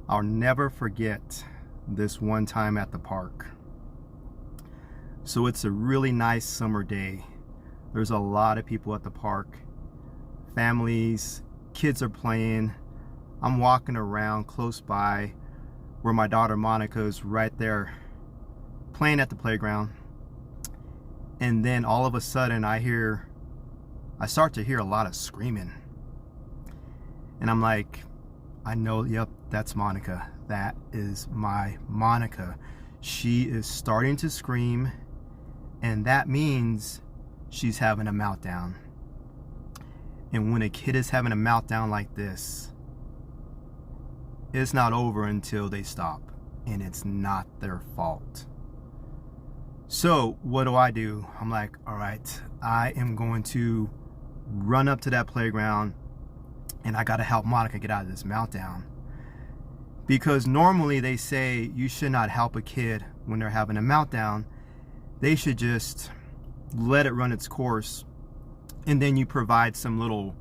I'll never forget this one time at the park. So it's a really nice summer day. There's a lot of people at the park. Families, kids are playing. I'm walking around close by where my daughter Monica is right there playing at the playground. And then all of a sudden I start to hear a lot of screaming. And I'm like, I know, yep, that's Monica. That is my Monica. She is starting to scream, and that means she's having a meltdown. And when a kid is having a meltdown like this, it's not over until they stop, and it's not their fault. So what do? I'm like, all right, I am going to run up to that playground, and I got to help Monica get out of this meltdown. Because normally they say you should not help a kid when they're having a meltdown. They should just let it run its course, and then you provide some little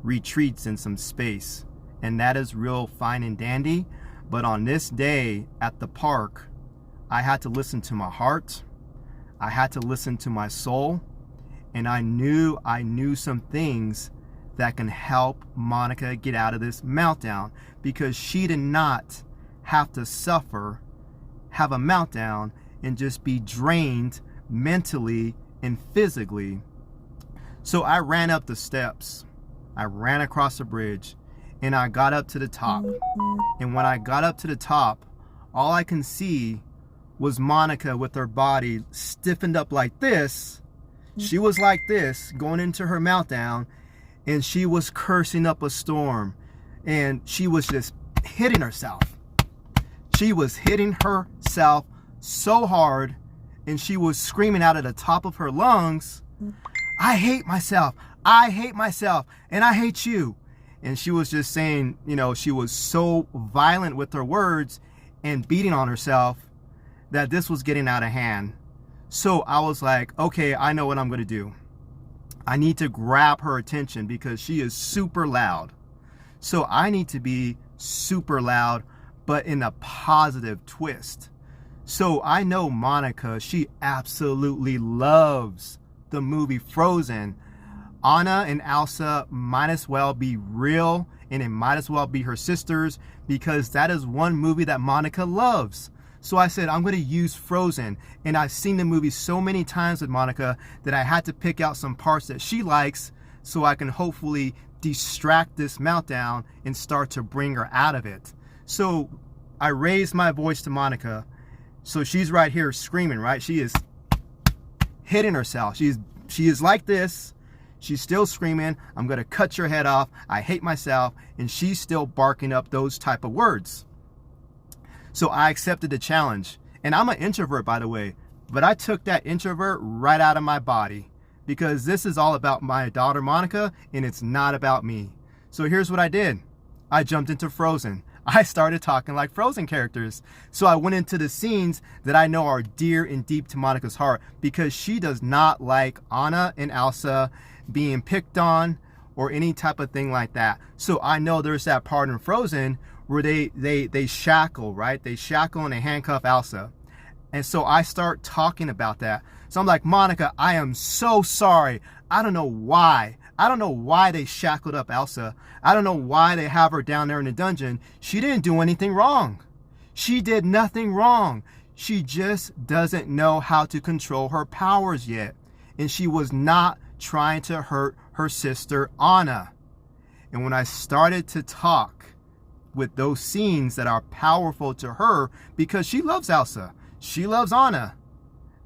retreats and some space. And that is real fine and dandy. But on this day at the park, I had to listen to my heart. I had to listen to my soul. And I knew some things that can help Monica get out of this meltdown, because she did not have to suffer, have a meltdown, and just be drained mentally and physically. So I ran up the steps, I ran across the bridge, and I got up to the top. And when I got up to the top, all I can see was Monica with her body stiffened up like this. She was like this going into her meltdown, and she was cursing up a storm, and she was just hitting herself. She was hitting herself so hard, and she was screaming out at the top of her lungs, I hate myself, and I hate you. And she was just saying, she was so violent with her words and beating on herself that this was getting out of hand. So I was like, okay, I know what I'm going to do. I need to grab her attention because she is super loud. So I need to be super loud, but in a positive twist. So I know Monica, she absolutely loves the movie Frozen. Anna and Elsa might as well be real, and it might as well be her sisters, because that is one movie that Monica loves. So I said, I'm going to use Frozen. And I've seen the movie so many times with Monica that I had to pick out some parts that she likes so I can hopefully distract this meltdown and start to bring her out of it. So I raised my voice to Monica. So she's right here screaming, right? She is hitting herself. She is like this. She's still screaming, I'm going to cut your head off. I hate myself. And she's still barking up those type of words. So I accepted the challenge. And I'm an introvert, by the way, but I took that introvert right out of my body, because this is all about my daughter Monica, and it's not about me. So here's what I did. I jumped into Frozen. I started talking like Frozen characters. So I went into the scenes that I know are dear and deep to Monica's heart, because she does not like Anna and Elsa being picked on or any type of thing like that. So I know there's that part in Frozen where they shackle, right? They shackle and they handcuff Elsa. And so I start talking about that. So I'm like, Monica, I am so sorry. I don't know why. I don't know why they shackled up Elsa. I don't know why they have her down there in the dungeon. She didn't do anything wrong. She did nothing wrong. She just doesn't know how to control her powers yet. And she was not trying to hurt her sister, Anna. And when I started to talk with those scenes that are powerful to her, because she loves Elsa, she loves Anna,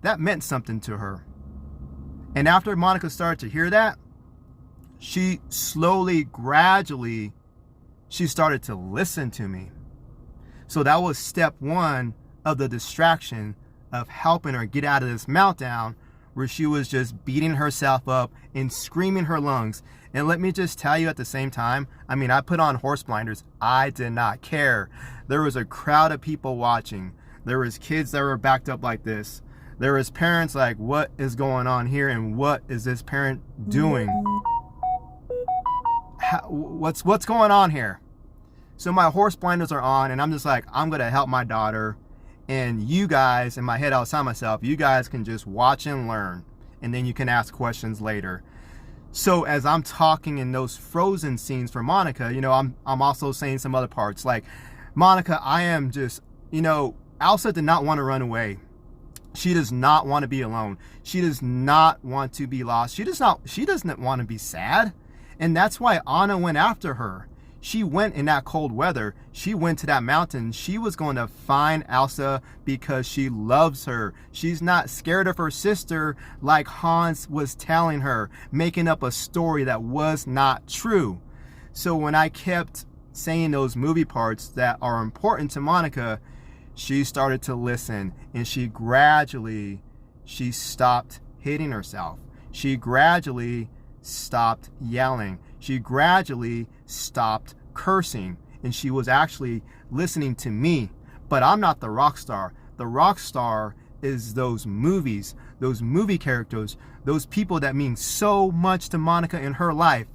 that meant something to her. And after Monica started to hear that, she slowly, gradually, she started to listen to me. So that was step one of the distraction of helping her get out of this meltdown, where she was just beating herself up and screaming her lungs. And let me just tell you at the same time, I put on horse blinders. I did not care. There was a crowd of people watching. There was kids that were backed up like this. There was parents like, what is going on here? And what is this parent doing? What's going on here? So my horse blinders are on, and I'm just like, I'm going to help my daughter. And you guys, in my head, I was telling myself, you guys can just watch and learn, and then you can ask questions later. So as I'm talking in those frozen scenes for Monica, you know, I'm also saying some other parts like, Monica, I am just, you know, Elsa did not want to run away. She does not want to be alone. She does not want to be lost. She doesn't want to be sad. And that's why Anna went after her. She went in that cold weather. She went to that mountain. She was going to find Elsa because she loves her. She's not scared of her sister like Hans was telling her, making up a story that was not true. So when I kept saying those movie parts that are important to Monica, she started to listen, and she stopped hitting herself. She gradually stopped yelling. She gradually stopped cursing, and she was actually listening to me. But I'm not the rock star. The rock star is those movies, those movie characters, those people that mean so much to Monica in her life.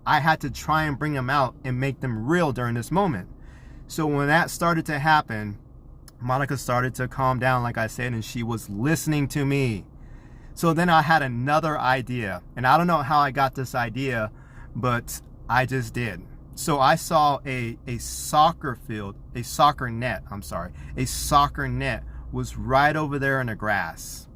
I had to try and bring them out and make them real during this moment. So when that started to happen, Monica started to calm down, like I said, and she was listening to me. So then I had another idea, and I don't know how I got this idea, but I just did. So I saw a soccer net was right over there in the grass.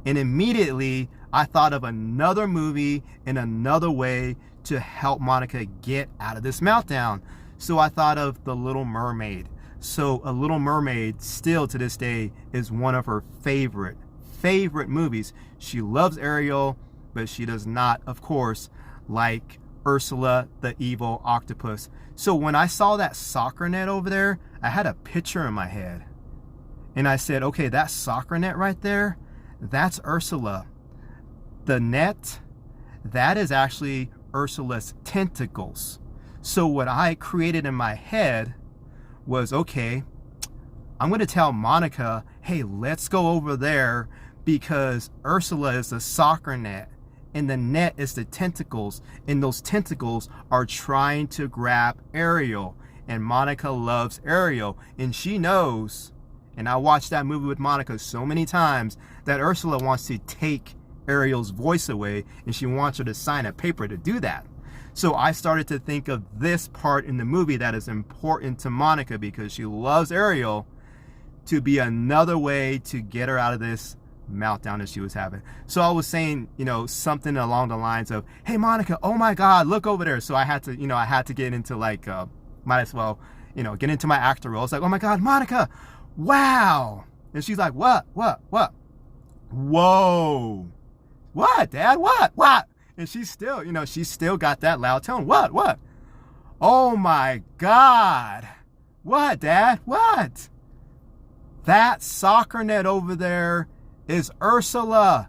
And immediately I thought of another movie in another way to help Monica get out of this meltdown. So I thought of The Little Mermaid. So A Little Mermaid, still to this day, is one of her favorite movies. She loves Ariel, but she does not, of course, like Ursula, the evil octopus. So when I saw that soccer net over there, I had a picture in my head. And I said, okay, that soccer net right there, that's Ursula. The net, that is actually Ursula's tentacles. So what I created in my head was, okay, I'm going to tell Monica, hey, let's go over there because Ursula is the soccer net and the net is the tentacles, and those tentacles are trying to grab Ariel, and Monica loves Ariel, and she knows, and I watched that movie with Monica so many times, that Ursula wants to take Ariel's voice away, and she wants her to sign a paper to do that. So I started to think of this part in the movie that is important to Monica because she loves Ariel, to be another way to get her out of this meltdown that she was having. So I was saying, you know, something along the lines of, hey Monica, oh my God, look over there. So I had to get into like, might as well, get into my actor role. It's like, oh my God, Monica, wow. And she's like, what? Whoa. What, Dad? What? And she's still got that loud tone. What? Oh my God. What, Dad? What? That soccer net over there is Ursula.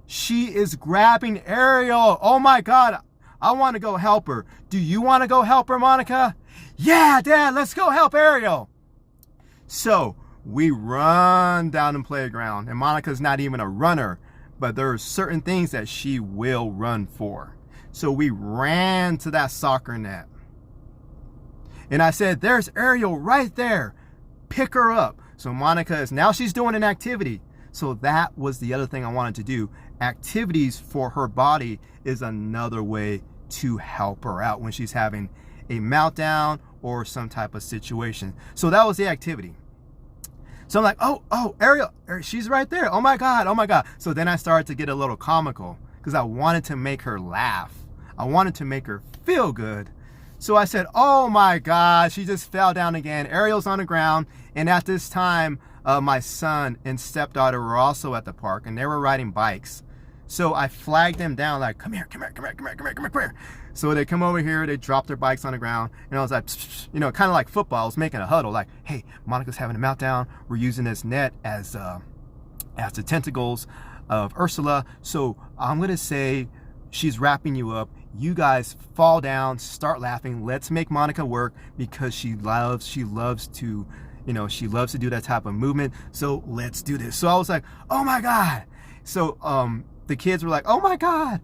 She is grabbing Ariel. Oh my God. I want to go help her. Do you want to go help her, Monica? Yeah, Dad, let's go help Ariel. So we run down the playground, and Monica's not even a runner, but there are certain things that she will run for. So we ran to that soccer net. And I said, there's Ariel right there. Pick her up. So Monica she's doing an activity. So that was the other thing I wanted to do. Activities for her body is another way to help her out when she's having a meltdown or some type of situation. So that was the activity. So I'm like, oh, Ariel, she's right there. Oh my God. So then I started to get a little comical because I wanted to make her laugh. I wanted to make her feel good. So I said, oh my God, she just fell down again. Ariel's on the ground. And at this time, my son and stepdaughter were also at the park, and they were riding bikes. So I flagged them down like, come here. So they come over here, they drop their bikes on the ground, and I was like, kind of like football. I was making a huddle like, hey, Monica's having a meltdown. We're using this net as the tentacles of Ursula. So I'm going to say she's wrapping you up. You guys fall down, start laughing. Let's make Monica work because she loves to do that type of movement. So let's do this. So I was like, oh my God. So the kids were like, oh my God.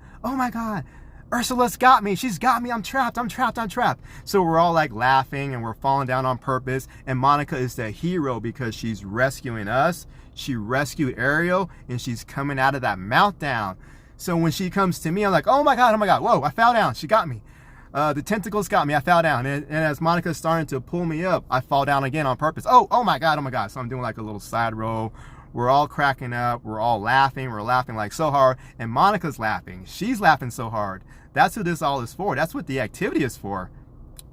Ursula's got me. She's got me. I'm trapped. I'm trapped. I'm trapped. So we're all like laughing and we're falling down on purpose. And Monica is the hero because she's rescuing us. She rescued Ariel and she's coming out of that meltdown. So when she comes to me, I'm like, oh my God. Whoa, I fell down. She got me. The tentacles got me. I fell down. And as Monica's starting to pull me up, I fall down again on purpose. Oh my God. So I'm doing like a little side roll. We're all cracking up. We're all laughing. We're laughing like so hard. And Monica's laughing. She's laughing so hard. That's what this all is for. That's what the activity is for.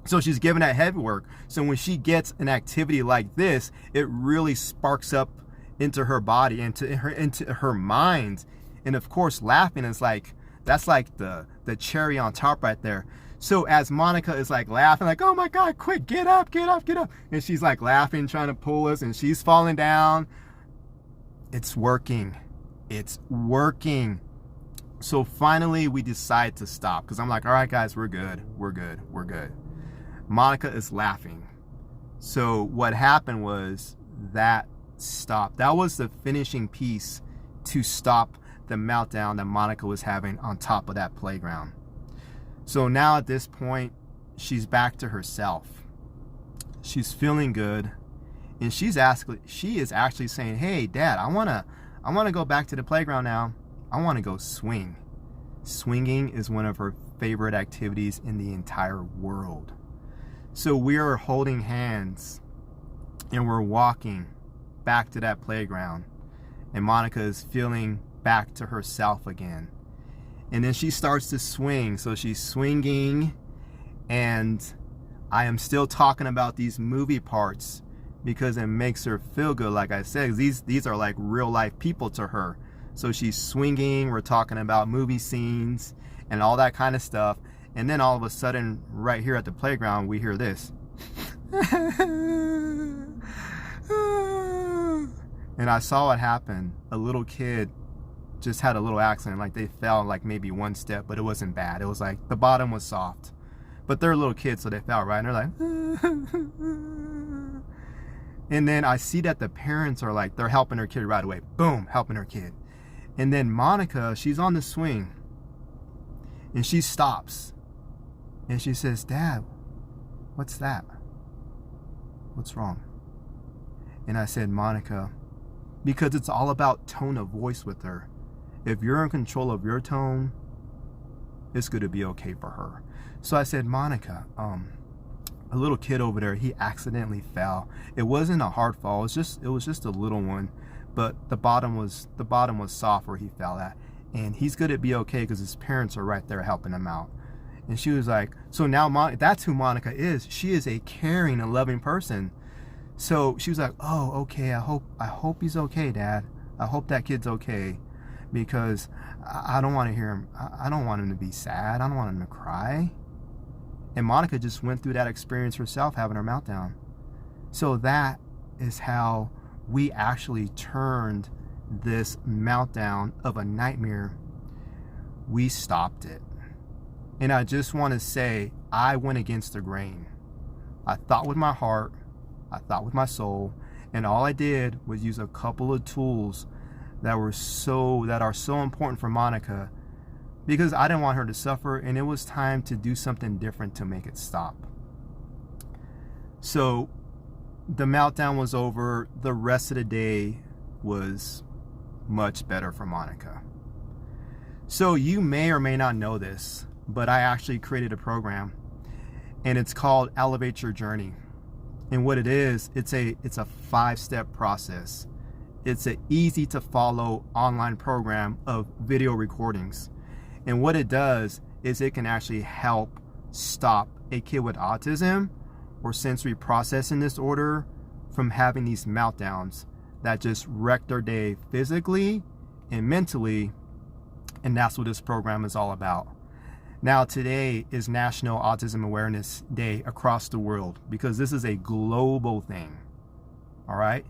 So she's giving that heavy work. So when she gets an activity like this, it really sparks up into her body, into her mind. And of course, laughing is like, that's like the cherry on top right there. So as Monica is like laughing, like, oh my God, quick, get up. And she's like laughing, trying to pull us, and she's falling down. It's working. It's working. So finally we decide to stop because I'm like, all right, guys, we're good. Monica is laughing. So what happened was that stopped. That was the finishing piece to stop the meltdown that Monica was having on top of that playground. So now at this point, she's back to herself. She's feeling good. And she is actually saying, hey, Dad, I wanna go back to the playground now. I want to go swing. Swinging is one of her favorite activities in the entire world. So we are holding hands and we're walking back to that playground. And Monica is feeling back to herself again. And then she starts to swing. So she's swinging, and I am still talking about these movie parts because it makes her feel good. Like I said, these are like real life people to her. So she's swinging, we're talking about movie scenes and all that kind of stuff. And then all of a sudden, right here at the playground, we hear this. And I saw what happened. A little kid just had a little accident. Like they fell like maybe one step, but it wasn't bad. It was like the bottom was soft. But they're little kids, so they fell, right? And they're like... And then I see that the parents are like, they're helping her kid right away. Boom, helping her kid. And then Monica, she's on the swing. And she stops. And she says, Dad, what's that? What's wrong? And I said, Monica, because it's all about tone of voice with her. If you're in control of your tone, it's going to be okay for her. So I said, Monica, a little kid over there, he accidentally fell. It wasn't a hard fall. It was just a little one, but the bottom was soft where he fell at, and he's going to be okay because his parents are right there helping him out. And she was like, so now that's who Monica is. She is a caring and loving person. So she was like, oh, okay. I hope he's okay, Dad. I hope that kid's okay, because I don't want to hear him. I don't want him to be sad. I don't want him to cry. And Monica just went through that experience herself, having her meltdown. So that is how we actually turned this meltdown of a nightmare. We stopped it. And I just want to say, I went against the grain. I thought with my heart, I thought with my soul, and all I did was use a couple of tools that are so important for Monica, because I didn't want her to suffer, and it was time to do something different to make it stop. So the meltdown was over. The rest of the day was much better for Monica. So you may or may not know this, but I actually created a program, and it's called Elevate Your Journey. And what it is, it's a 5-step process. It's an easy to follow online program of video recordings. And what it does is it can actually help stop a kid with autism or sensory processing disorder from having these meltdowns that just wreck their day physically and mentally. And that's what this program is all about. Now, today is National Autism Awareness Day across the world, because this is a global thing. All right.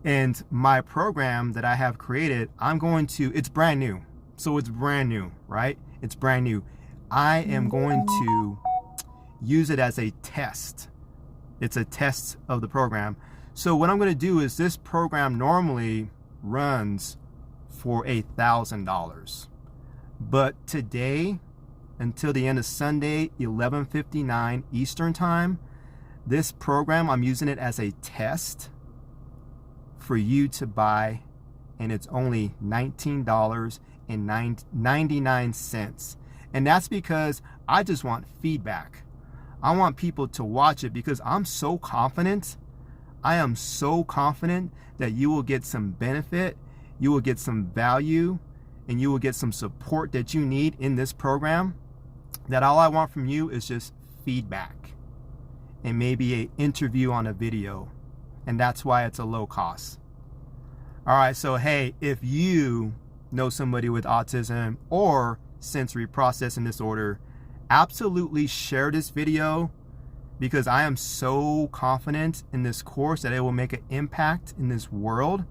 And my program that I have created, it's brand new. So it's brand new, right? It's brand new. I am going to use it as a test. It's a test of the program. So what I'm going to do is, this program normally runs for $1,000. But today until the end of Sunday, 11:59 Eastern Time. This program, I'm using it as a test for you to buy, and it's only $19.99. And that's because I just want feedback. I want people to watch it because I'm so confident. I am so confident that you will get some benefit, you will get some value, and you will get some support that you need in this program. That all I want from you is just feedback and maybe an interview on a video. And that's why it's a low cost. All right, so hey, if you know somebody with autism or sensory processing disorder, absolutely share this video, because I am so confident in this course that it will make an impact in this world.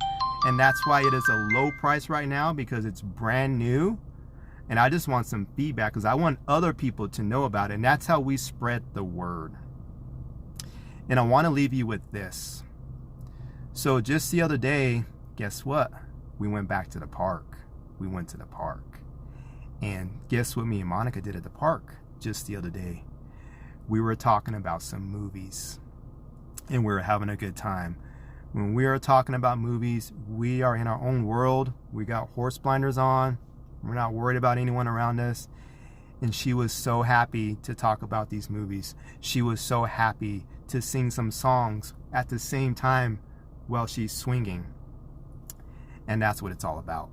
And that's why it is a low price right now, because it's brand new. And I just want some feedback because I want other people to know about it. And that's how we spread the word. And I want to leave you with this. So just the other day, guess what? We went back to the park. We went to the park. And guess what me and Monica did at the park just the other day? We were talking about some movies. And we were having a good time. When we are talking about movies, we are in our own world. We got horse blinders on. We're not worried about anyone around us. And she was so happy to talk about these movies. She was so happy to sing some songs at the same time while she's swinging. And that's what it's all about.